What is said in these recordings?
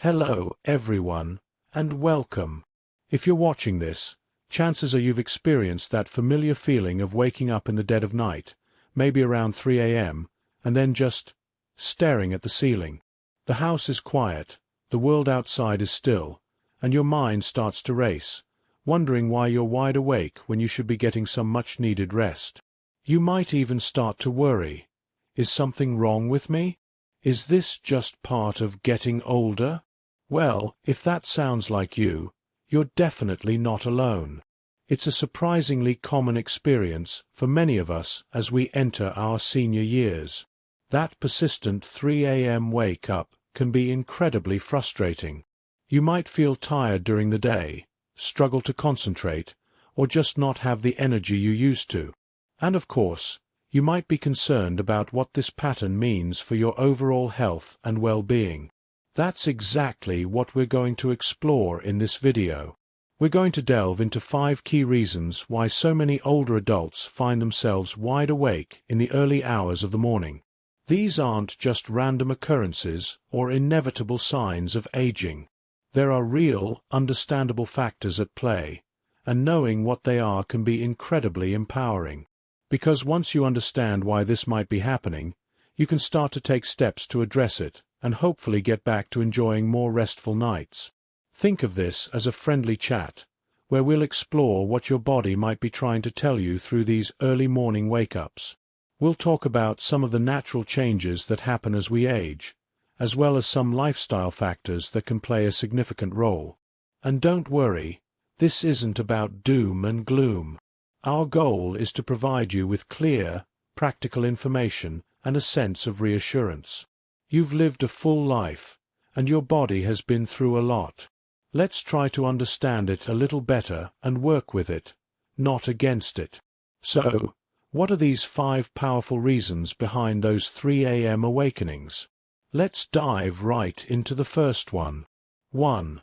Hello, everyone, and welcome. If you're watching this, chances are you've experienced that familiar feeling of waking up in the dead of night, maybe around 3 a.m., and then just staring at the ceiling. The house is quiet, the world outside is still, and your mind starts to race, wondering why you're wide awake when you should be getting some much-needed rest. You might even start to worry. Is something wrong with me? Is this just part of getting older? Well, if that sounds like you, you're definitely not alone. It's a surprisingly common experience for many of us as we enter our senior years. That persistent 3 a.m. wake-up can be incredibly frustrating. You might feel tired during the day, struggle to concentrate, or just not have the energy you used to. And of course, you might be concerned about what this pattern means for your overall health and well-being. That's exactly what we're going to explore in this video. We're going to delve into 5 key reasons why so many older adults find themselves wide awake in the early hours of the morning. These aren't just random occurrences or inevitable signs of aging. There are real, understandable factors at play, and knowing what they are can be incredibly empowering. Because once you understand why this might be happening, you can start to take steps to address it and hopefully get back to enjoying more restful nights. Think of this as a friendly chat, where we'll explore what your body might be trying to tell you through these early morning wake-ups. We'll talk about some of the natural changes that happen as we age, as well as some lifestyle factors that can play a significant role. And don't worry, this isn't about doom and gloom. Our goal is to provide you with clear, practical information and a sense of reassurance. You've lived a full life, and your body has been through a lot. Let's try to understand it a little better and work with it, not against it. So, what are these 5 powerful reasons behind those 3 a.m. awakenings? Let's dive right into the first one. 1.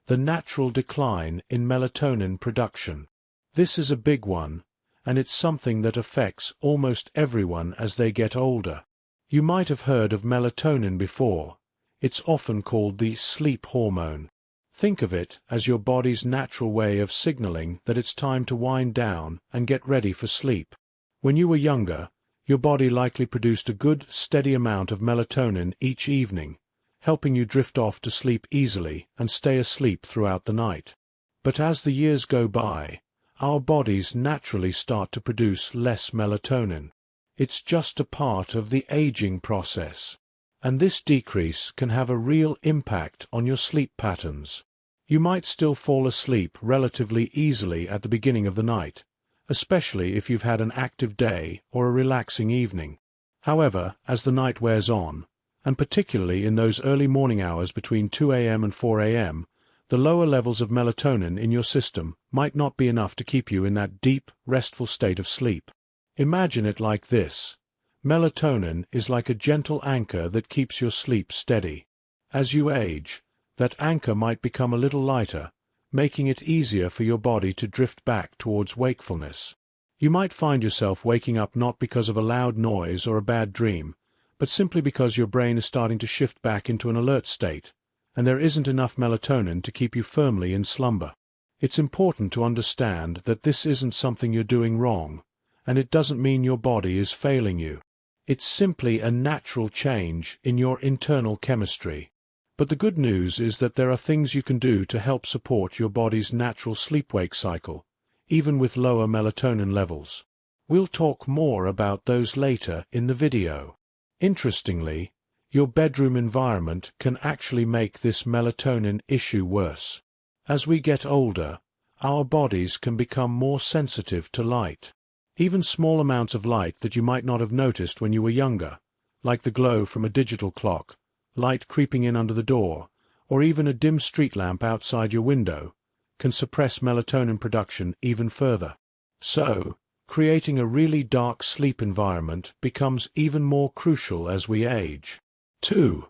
The natural decline in melatonin production. This is a big one, and it's something that affects almost everyone as they get older. You might have heard of melatonin before. It's often called the sleep hormone. Think of it as your body's natural way of signaling that it's time to wind down and get ready for sleep. When you were younger, your body likely produced a good, steady amount of melatonin each evening, helping you drift off to sleep easily and stay asleep throughout the night. But as the years go by, our bodies naturally start to produce less melatonin. It's just a part of the aging process, and this decrease can have a real impact on your sleep patterns. You might still fall asleep relatively easily at the beginning of the night, especially if you've had an active day or a relaxing evening. However, as the night wears on, and particularly in those early morning hours between 2 a.m. and 4 a.m., the lower levels of melatonin in your system might not be enough to keep you in that deep, restful state of sleep. Imagine it like this. Melatonin is like a gentle anchor that keeps your sleep steady. As you age, that anchor might become a little lighter, making it easier for your body to drift back towards wakefulness. You might find yourself waking up not because of a loud noise or a bad dream, but simply because your brain is starting to shift back into an alert state, and there isn't enough melatonin to keep you firmly in slumber. It's important to understand that this isn't something you're doing wrong, and it doesn't mean your body is failing you. It's simply a natural change in your internal chemistry. But the good news is that there are things you can do to help support your body's natural sleep-wake cycle, even with lower melatonin levels. We'll talk more about those later in the video. Interestingly, your bedroom environment can actually make this melatonin issue worse. As we get older, our bodies can become more sensitive to light. Even small amounts of light that you might not have noticed when you were younger, like the glow from a digital clock, light creeping in under the door, or even a dim street lamp outside your window, can suppress melatonin production even further. So, creating a really dark sleep environment becomes even more crucial as we age. 2.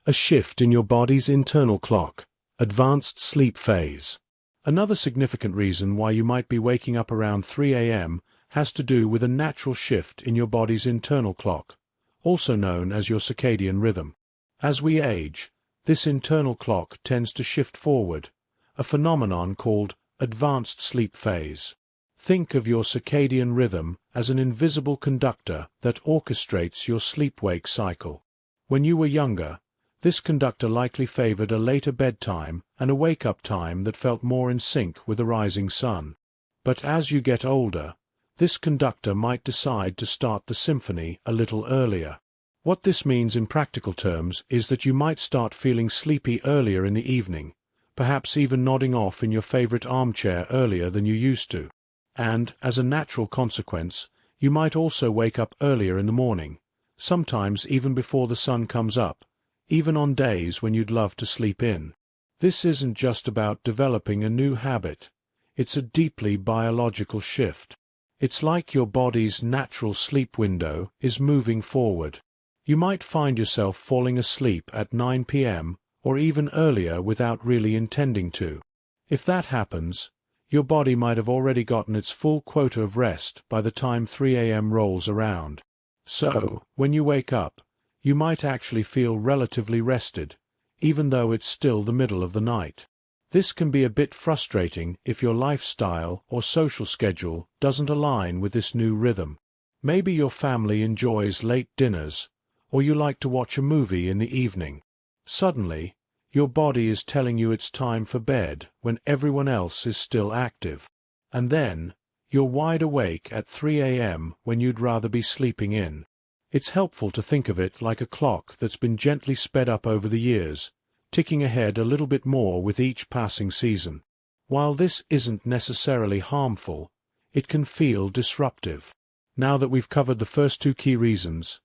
A shift in your body's internal clock, advanced sleep phase. Another significant reason why you might be waking up around 3 a.m. has to do with a natural shift in your body's internal clock, also known as your circadian rhythm. As we age, This internal clock tends to shift forward, a phenomenon called advanced sleep phase. Think of your circadian rhythm as an invisible conductor that orchestrates your sleep-wake cycle. When you were younger, this conductor likely favored a later bedtime and a wake-up time that felt more in sync with the rising sun. But as you get older, this conductor might decide to start the symphony a little earlier. What this means in practical terms is that you might start feeling sleepy earlier in the evening, perhaps even nodding off in your favorite armchair earlier than you used to. And, as a natural consequence, you might also wake up earlier in the morning, sometimes even before the sun comes up, even on days when you'd love to sleep in. This isn't just about developing a new habit, it's a deeply biological shift. It's like your body's natural sleep window is moving forward. You might find yourself falling asleep at 9 p.m. or even earlier without really intending to. If that happens, your body might have already gotten its full quota of rest by the time 3 a.m. rolls around. So, when you wake up, you might actually feel relatively rested, even though it's still the middle of the night. This can be a bit frustrating if your lifestyle or social schedule doesn't align with this new rhythm. Maybe your family enjoys late dinners, or you like to watch a movie in the evening. Suddenly, your body is telling you it's time for bed when everyone else is still active. And then, you're wide awake at 3 a.m. when you'd rather be sleeping in. It's helpful to think of it like a clock that's been gently sped up over the years, ticking ahead a little bit more with each passing season. While this isn't necessarily harmful, it can feel disruptive. Now that we've covered the first two key reasons,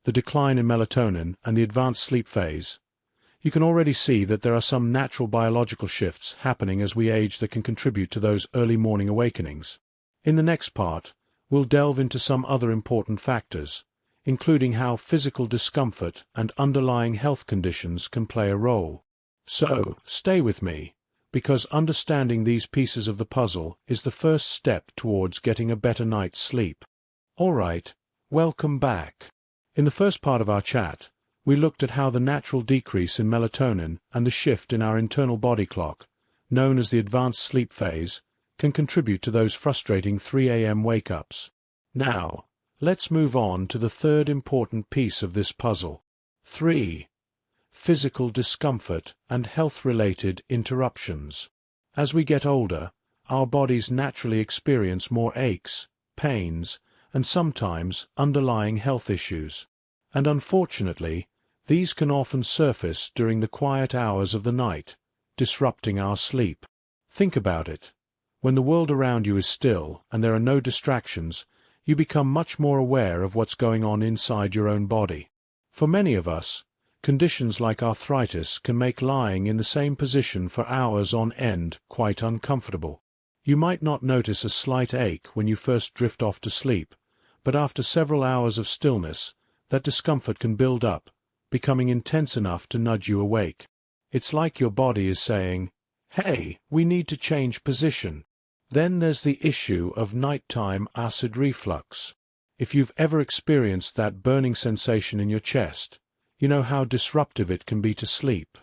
the decline in melatonin and the advanced sleep phase, you can already see that there are some natural biological shifts happening as we age that can contribute to those early morning awakenings. In the next part, we'll delve into some other important factors, including how physical discomfort and underlying health conditions can play a role. So, stay with me, because understanding these pieces of the puzzle is the first step towards getting a better night's sleep. All right, welcome back. In the first part of our chat, we looked at how the natural decrease in melatonin and the shift in our internal body clock, known as the advanced sleep phase, can contribute to those frustrating 3 a.m. wake-ups. Now, let's move on to the third important piece of this puzzle. 3. Physical discomfort and health-related interruptions. As we get older, our bodies naturally experience more aches, pains, and sometimes underlying health issues. And unfortunately, these can often surface during the quiet hours of the night, disrupting our sleep. Think about it. When the world around you is still and there are no distractions, you become much more aware of what's going on inside your own body. For many of us, conditions like arthritis can make lying in the same position for hours on end quite uncomfortable. You might not notice a slight ache when you first drift off to sleep, but after several hours of stillness, that discomfort can build up, becoming intense enough to nudge you awake. It's like your body is saying, "Hey, we need to change position." Then there's the issue of nighttime acid reflux. If you've ever experienced that burning sensation in your chest, you know how disruptive it can be to sleep.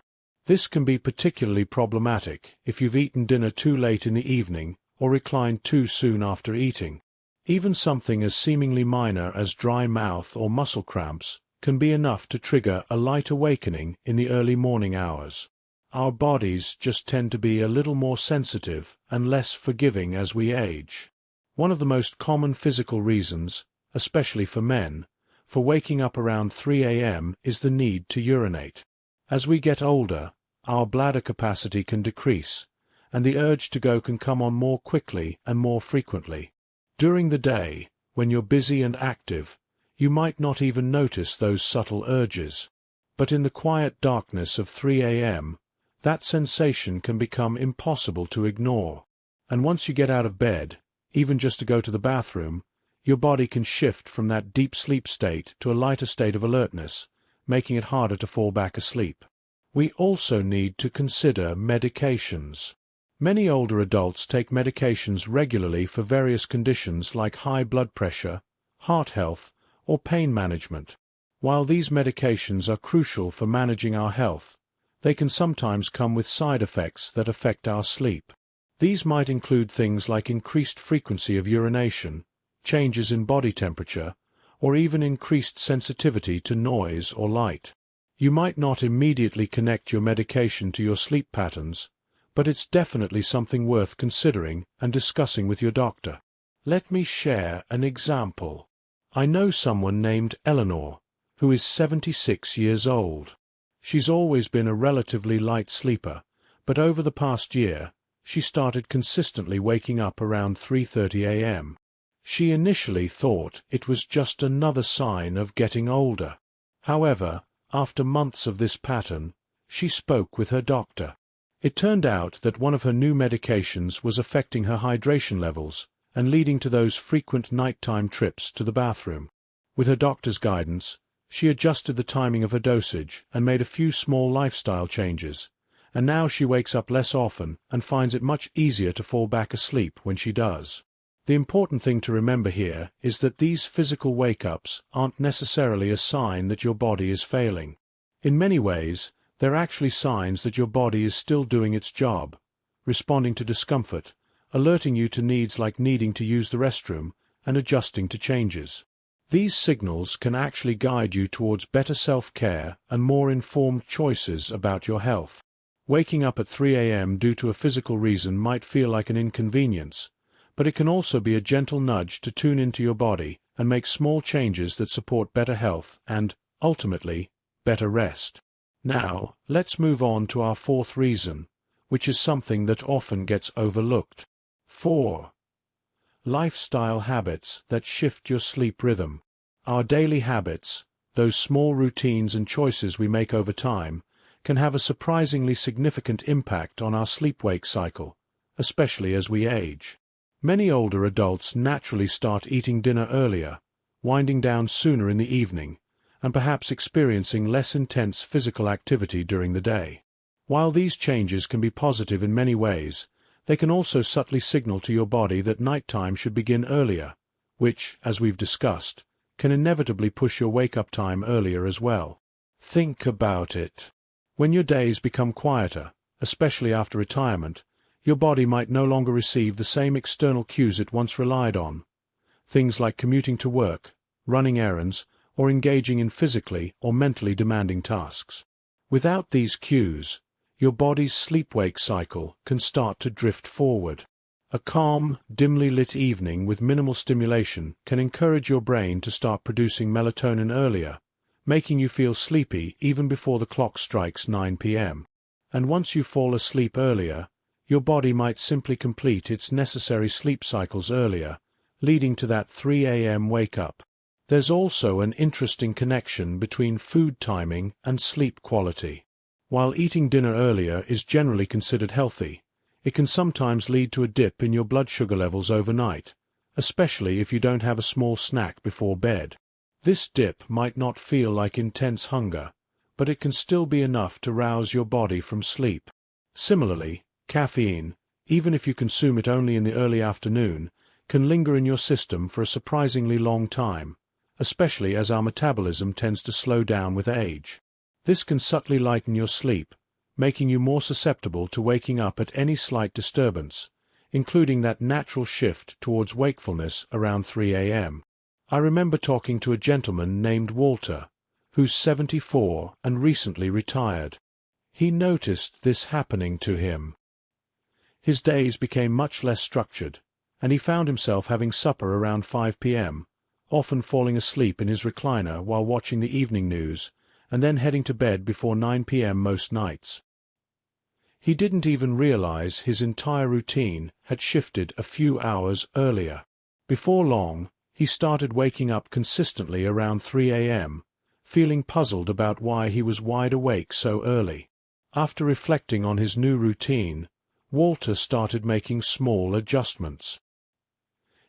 This can be particularly problematic if you've eaten dinner too late in the evening or reclined too soon after eating. Even something as seemingly minor as dry mouth or muscle cramps can be enough to trigger a light awakening in the early morning hours. Our bodies just tend to be a little more sensitive and less forgiving as we age. One of the most common physical reasons, especially for men, for waking up around 3 a.m. is the need to urinate. As we get older, our bladder capacity can decrease, and the urge to go can come on more quickly and more frequently. During the day, when you're busy and active, you might not even notice those subtle urges. But in the quiet darkness of 3 a.m., that sensation can become impossible to ignore. And once you get out of bed, even just to go to the bathroom, your body can shift from that deep sleep state to a lighter state of alertness, making it harder to fall back asleep. We also need to consider medications. Many older adults take medications regularly for various conditions like high blood pressure, heart health, or pain management. While these medications are crucial for managing our health, they can sometimes come with side effects that affect our sleep. These might include things like increased frequency of urination, changes in body temperature, or even increased sensitivity to noise or light. You might not immediately connect your medication to your sleep patterns, but it's definitely something worth considering and discussing with your doctor. Let me share an example. I know someone named Eleanor, who is 76 years old. She's always been a relatively light sleeper, but over the past year, she started consistently waking up around 3:30 a.m. She initially thought it was just another sign of getting older. However, after months of this pattern, she spoke with her doctor. It turned out that one of her new medications was affecting her hydration levels and leading to those frequent nighttime trips to the bathroom. With her doctor's guidance, she adjusted the timing of her dosage and made a few small lifestyle changes, and now she wakes up less often and finds it much easier to fall back asleep when she does. The important thing to remember here is that these physical wake-ups aren't necessarily a sign that your body is failing. In many ways, they're actually signs that your body is still doing its job, responding to discomfort, alerting you to needs like needing to use the restroom, and adjusting to changes. These signals can actually guide you towards better self-care and more informed choices about your health. Waking up at 3 a.m. due to a physical reason might feel like an inconvenience, but it can also be a gentle nudge to tune into your body and make small changes that support better health and, ultimately, better rest. Now, let's move on to our fourth reason, which is something that often gets overlooked. 4. Lifestyle habits that shift your sleep rhythm. Our daily habits, those small routines and choices we make over time, can have a surprisingly significant impact on our sleep-wake cycle, especially as we age. Many older adults naturally start eating dinner earlier, winding down sooner in the evening, and perhaps experiencing less intense physical activity during the day. While these changes can be positive in many ways, they can also subtly signal to your body that nighttime should begin earlier, which, as we've discussed, can inevitably push your wake-up time earlier as well. Think about it. When your days become quieter, especially after retirement, your body might no longer receive the same external cues it once relied on. Things like commuting to work, running errands, or engaging in physically or mentally demanding tasks. Without these cues, your body's sleep-wake cycle can start to drift forward. A calm, dimly lit evening with minimal stimulation can encourage your brain to start producing melatonin earlier, making you feel sleepy even before the clock strikes 9 p.m. And once you fall asleep earlier, your body might simply complete its necessary sleep cycles earlier, leading to that 3 a.m. wake-up. There's also an interesting connection between food timing and sleep quality. While eating dinner earlier is generally considered healthy, it can sometimes lead to a dip in your blood sugar levels overnight, especially if you don't have a small snack before bed. This dip might not feel like intense hunger, but it can still be enough to rouse your body from sleep. Similarly, caffeine, even if you consume it only in the early afternoon, can linger in your system for a surprisingly long time, especially as our metabolism tends to slow down with age. This can subtly lighten your sleep, making you more susceptible to waking up at any slight disturbance, including that natural shift towards wakefulness around 3 a.m. I remember talking to a gentleman named Walter, who's 74 and recently retired. He noticed this happening to him. His days became much less structured, and he found himself having supper around 5 p.m., often falling asleep in his recliner while watching the evening news, and then heading to bed before 9 p.m. most nights. He didn't even realize his entire routine had shifted a few hours earlier. Before long, he started waking up consistently around 3 a.m., feeling puzzled about why he was wide awake so early. After reflecting on his new routine, Walter started making small adjustments.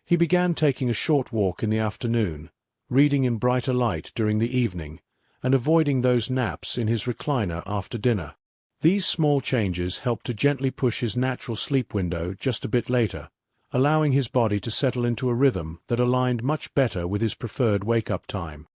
He began taking a short walk in the afternoon, reading in brighter light during the evening, and avoiding those naps in his recliner after dinner. These small changes helped to gently push his natural sleep window just a bit later, allowing his body to settle into a rhythm that aligned much better with his preferred wake-up time.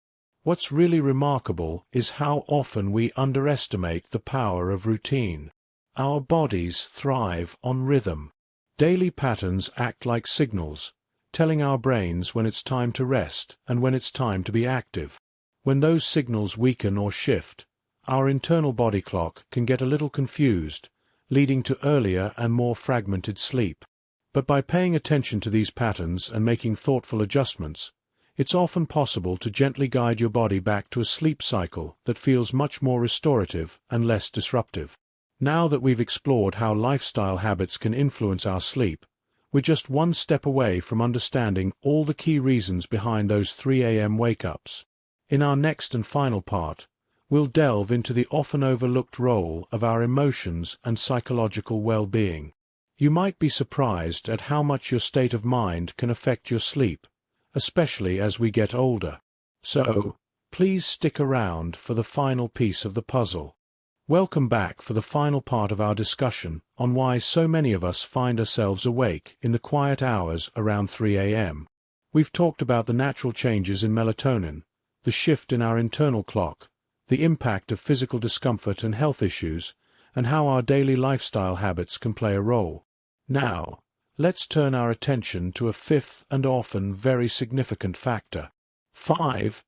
What's really remarkable is how often we underestimate the power of routine. Our bodies thrive on rhythm. Daily patterns act like signals, telling our brains when it's time to rest and when it's time to be active. When those signals weaken or shift, our internal body clock can get a little confused, leading to earlier and more fragmented sleep. But by paying attention to these patterns and making thoughtful adjustments, it's often possible to gently guide your body back to a sleep cycle that feels much more restorative and less disruptive. Now that we've explored how lifestyle habits can influence our sleep, we're just one step away from understanding all the key reasons behind those 3 a.m. wake-ups. In our next and final part, we'll delve into the often overlooked role of our emotions and psychological well-being. You might be surprised at how much your state of mind can affect your sleep, especially as we get older. So, please stick around for the final piece of the puzzle. Welcome back for the final part of our discussion on why so many of us find ourselves awake in the quiet hours around 3 a.m. We've talked about the natural changes in melatonin, the shift in our internal clock, the impact of physical discomfort and health issues, and how our daily lifestyle habits can play a role. Now, let's turn our attention to a fifth and often very significant factor. 5.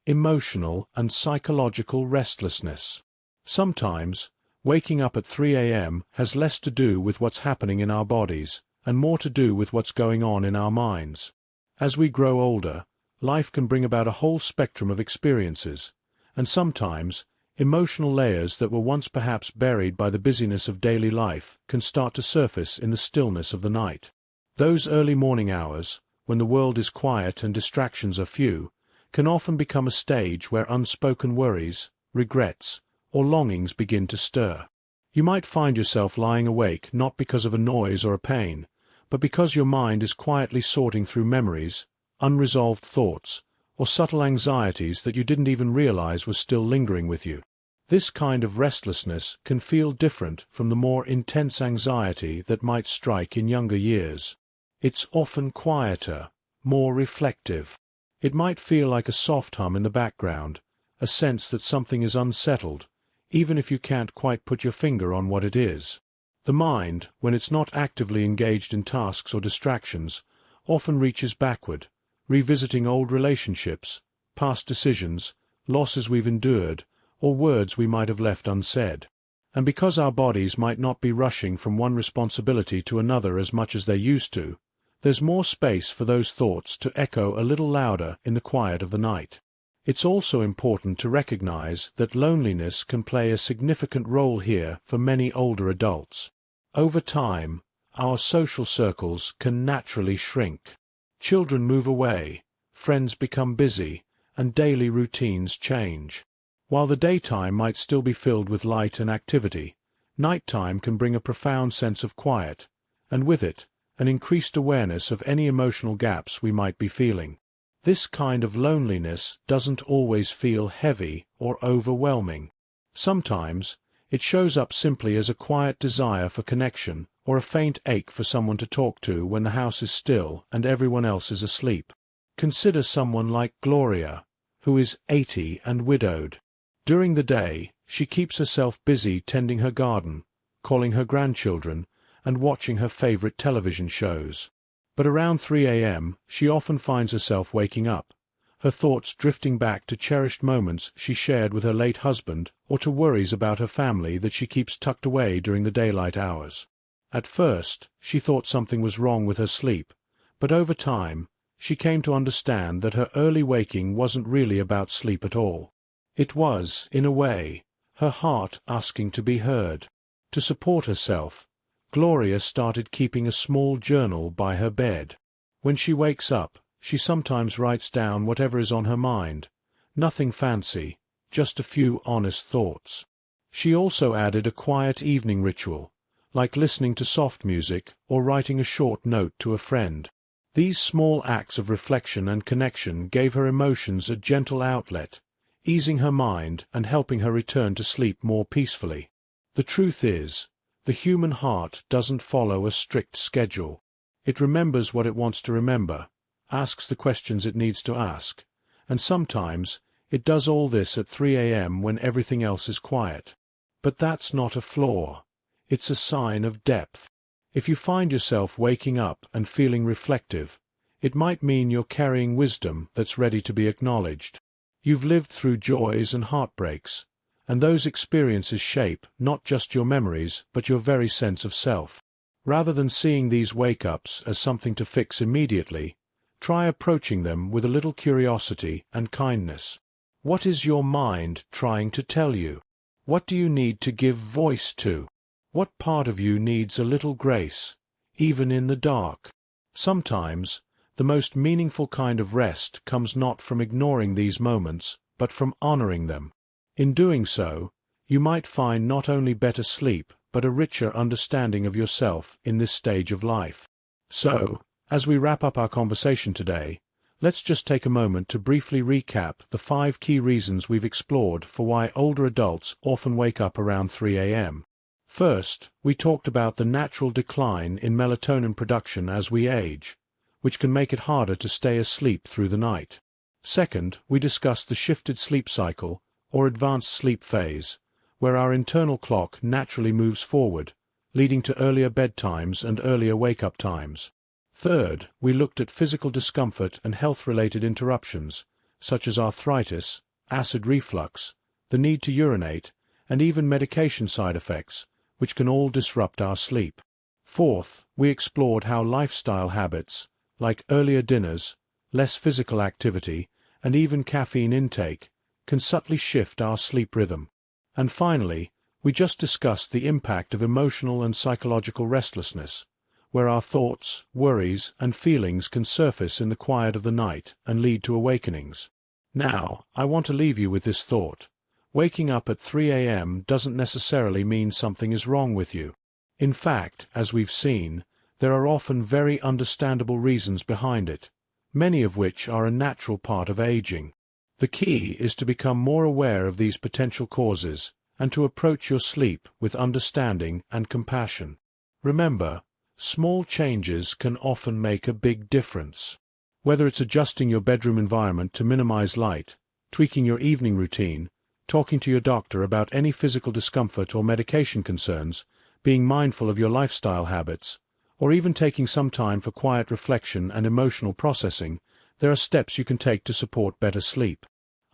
Emotional and psychological restlessness. Sometimes, waking up at 3 a.m. has less to do with what's happening in our bodies and more to do with what's going on in our minds. As we grow older, life can bring about a whole spectrum of experiences, and sometimes, emotional layers that were once perhaps buried by the busyness of daily life can start to surface in the stillness of the night. Those early morning hours, when the world is quiet and distractions are few, can often become a stage where unspoken worries, regrets, or longings begin to stir. You might find yourself lying awake not because of a noise or a pain, but because your mind is quietly sorting through memories, unresolved thoughts, or subtle anxieties that you didn't even realize were still lingering with you. This kind of restlessness can feel different from the more intense anxiety that might strike in younger years. It's often quieter, more reflective. It might feel like a soft hum in the background, a sense that something is unsettled, even if you can't quite put your finger on what it is. The mind, when it's not actively engaged in tasks or distractions, often reaches backward, revisiting old relationships, past decisions, losses we've endured, or words we might have left unsaid. And because our bodies might not be rushing from one responsibility to another as much as they used to, there's more space for those thoughts to echo a little louder in the quiet of the night. It's also important to recognize that loneliness can play a significant role here for many older adults. Over time, our social circles can naturally shrink. Children move away, friends become busy, and daily routines change. While the daytime might still be filled with light and activity, nighttime can bring a profound sense of quiet, and with it, an increased awareness of any emotional gaps we might be feeling. This kind of loneliness doesn't always feel heavy or overwhelming. Sometimes, it shows up simply as a quiet desire for connection or a faint ache for someone to talk to when the house is still and everyone else is asleep. Consider someone like Gloria, who is 80 and widowed. During the day, she keeps herself busy tending her garden, calling her grandchildren, and watching her favorite television shows. But around 3 a.m., she often finds herself waking up, her thoughts drifting back to cherished moments she shared with her late husband or to worries about her family that she keeps tucked away during the daylight hours. At first, she thought something was wrong with her sleep, but over time, she came to understand that her early waking wasn't really about sleep at all. It was, in a way, her heart asking to be heard. To support herself, Gloria started keeping a small journal by her bed. When she wakes up, she sometimes writes down whatever is on her mind. Nothing fancy, just a few honest thoughts. She also added a quiet evening ritual, like listening to soft music or writing a short note to a friend. These small acts of reflection and connection gave her emotions a gentle outlet, easing her mind and helping her return to sleep more peacefully. The truth is, the human heart doesn't follow a strict schedule. It remembers what it wants to remember, asks the questions it needs to ask, and sometimes It does all this at 3 a.m. when everything else is quiet. But that's not a flaw. It's a sign of depth. If you find yourself waking up and feeling reflective, it might mean you're carrying wisdom that's ready to be acknowledged. You've lived through joys and heartbreaks, and those experiences shape not just your memories but your very sense of self. Rather than seeing these wake-ups as something to fix immediately, try approaching them with a little curiosity and kindness. What is your mind trying to tell you? What do you need to give voice to? What part of you needs a little grace, even in the dark? Sometimes, the most meaningful kind of rest comes not from ignoring these moments, but from honoring them. In doing so, you might find not only better sleep, but a richer understanding of yourself in this stage of life. So, as we wrap up our conversation today, let's just take a moment to briefly recap the 5 key reasons we've explored for why older adults often wake up around 3 a.m. First, we talked about the natural decline in melatonin production as we age, which can make it harder to stay asleep through the night. Second, we discussed the shifted sleep cycle, or advanced sleep phase, where our internal clock naturally moves forward, leading to earlier bedtimes and earlier wake-up times. Third, we looked at physical discomfort and health-related interruptions, such as arthritis, acid reflux, the need to urinate, and even medication side effects, which can all disrupt our sleep. Fourth, we explored how lifestyle habits, like earlier dinners, less physical activity, and even caffeine intake, can subtly shift our sleep rhythm. And finally, we just discussed the impact of emotional and psychological restlessness, where our thoughts, worries, and feelings can surface in the quiet of the night and lead to awakenings. Now, I want to leave you with this thought. Waking up at 3 a.m. doesn't necessarily mean something is wrong with you. In fact, as we've seen, there are often very understandable reasons behind it, many of which are a natural part of aging. The key is to become more aware of these potential causes and to approach your sleep with understanding and compassion. Remember, small changes can often make a big difference. Whether it's adjusting your bedroom environment to minimize light, tweaking your evening routine, talking to your doctor about any physical discomfort or medication concerns, being mindful of your lifestyle habits, or even taking some time for quiet reflection and emotional processing, there are steps you can take to support better sleep.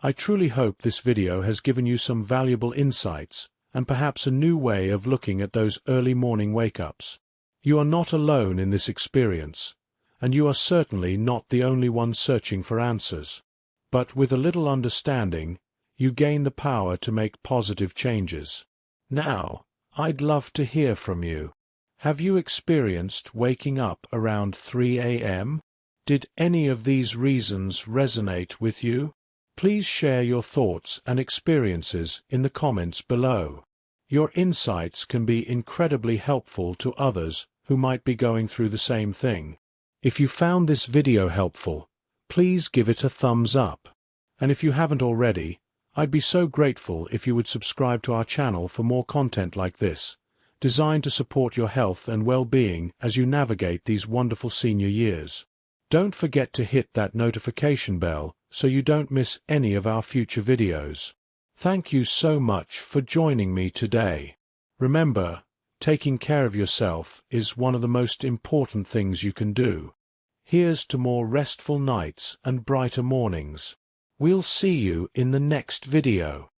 I truly hope this video has given you some valuable insights and perhaps a new way of looking at those early morning wake-ups. You are not alone in this experience, and you are certainly not the only one searching for answers. But with a little understanding, you gain the power to make positive changes. Now, I'd love to hear from you. Have you experienced waking up around 3 a.m.? Did any of these reasons resonate with you? Please share your thoughts and experiences in the comments below. Your insights can be incredibly helpful to others who might be going through the same thing. If you found this video helpful, please give it a thumbs up. And if you haven't already, I'd be so grateful if you would subscribe to our channel for more content like this, designed to support your health and well-being as you navigate these wonderful senior years. Don't forget to hit that notification bell so you don't miss any of our future videos. Thank you so much for joining me today. Remember, taking care of yourself is one of the most important things you can do. Here's to more restful nights and brighter mornings. We'll see you in the next video.